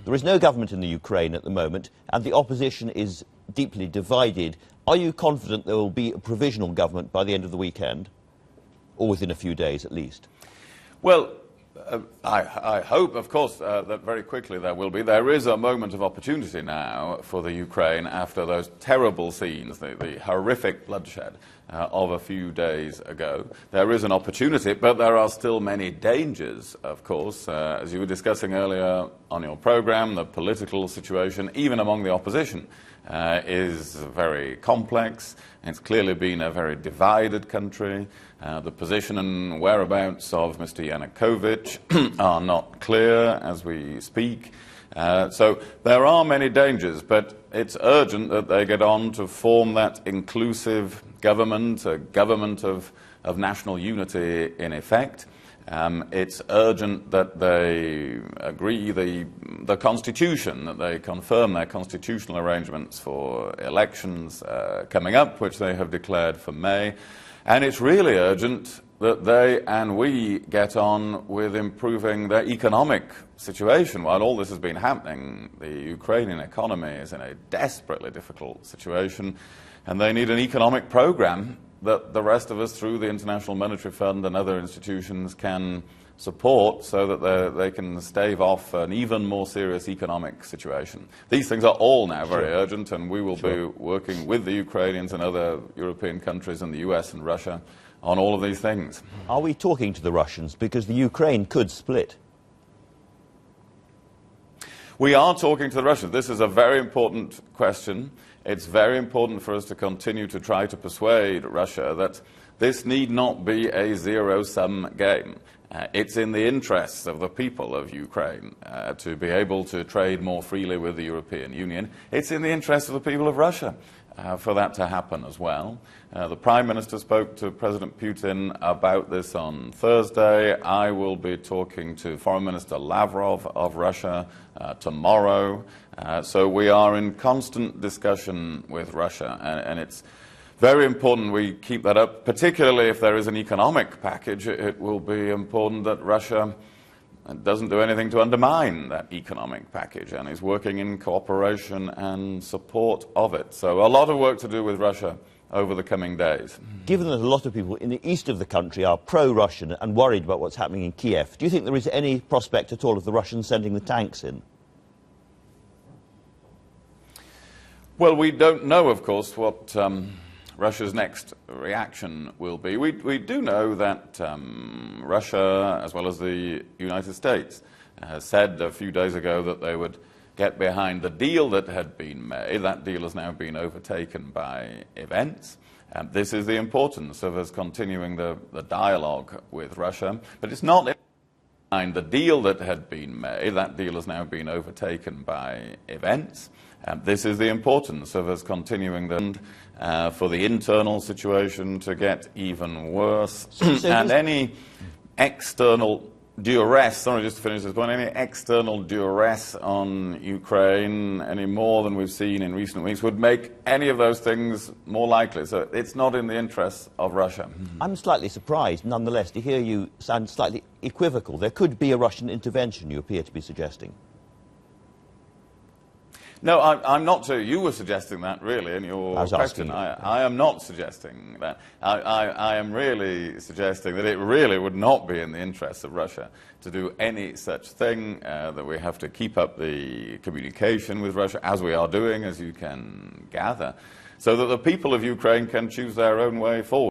There is no government in the Ukraine at the moment, and the opposition is deeply divided. Are you confident there will be a provisional government by the end of the weekend, or within a few days at least? Well, I hope, of course, that very quickly there will be. There is a moment of opportunity now for the Ukraine after those terrible scenes, the horrific bloodshed of a few days ago. There is an opportunity, but there are still many dangers, of course. As you were discussing earlier on your program, the political situation, even among the opposition, is very complex. It's clearly been a very divided country. The position and whereabouts of Mr. Yanukovych are not clear as we speak. So there are many dangers, but it's urgent that they get on to form that inclusive government, a government of national unity in effect. It's urgent that they agree the constitution, that they confirm their constitutional arrangements for elections coming up, which they have declared for May. And it's really urgent that they and we get on with improving their economic situation. While all this has been happening, the Ukrainian economy is in a desperately difficult situation, and they need an economic program that the rest of us, through the International Monetary Fund and other institutions, can support so that they can stave off an even more serious economic situation. These things are all now very urgent, and we will be working with the Ukrainians and other European countries and the US and Russia on all of these things. Are we talking to the Russians? Because the Ukraine could split. We are talking to the Russians. This is a very important question. It's very important for us to continue to try to persuade Russia that this need not be a zero-sum game. It's in the interests of the people of Ukraine to be able to trade more freely with the European Union. It's in the interests of the people of Russia for that to happen as well. The Prime Minister spoke to President Putin about this on Thursday. I will be talking to Foreign Minister Lavrov of Russia tomorrow. So we are in constant discussion with Russia, and it's very important we keep that up, particularly if there is an economic package. It will be important that Russia doesn't do anything to undermine that economic package and is working in cooperation and support of it. So a lot of work to do with Russia over the coming days. Given that a lot of people in the east of the country are pro-Russian and worried about what's happening in Kiev, do you think there is any prospect at all of the Russians sending the tanks in? Well, we don't know, of course, what Russia's next reaction will be. We do know that Russia, as well as the United States, said a few days ago that they would get behind the deal that had been made. That deal has now been overtaken by events. This is the importance of us continuing the dialogue with Russia. But it's not behind the deal that had been made. That deal has now been overtaken by events. This is the importance of us continuing for the internal situation to get even worse. And any external duress, sorry, just to finish this point, any external duress on Ukraine, any more than we've seen in recent weeks, would make any of those things more likely. So it's not in the interests of Russia. I'm slightly surprised, nonetheless, to hear you sound slightly equivocal. There could be a Russian intervention, you appear to be suggesting. No, I'm not. You were suggesting that, really, in your question. I am not suggesting that. I am really suggesting that it really would not be in the interests of Russia to do any such thing, that we have to keep up the communication with Russia, as we are doing, as you can gather, so that the people of Ukraine can choose their own way forward.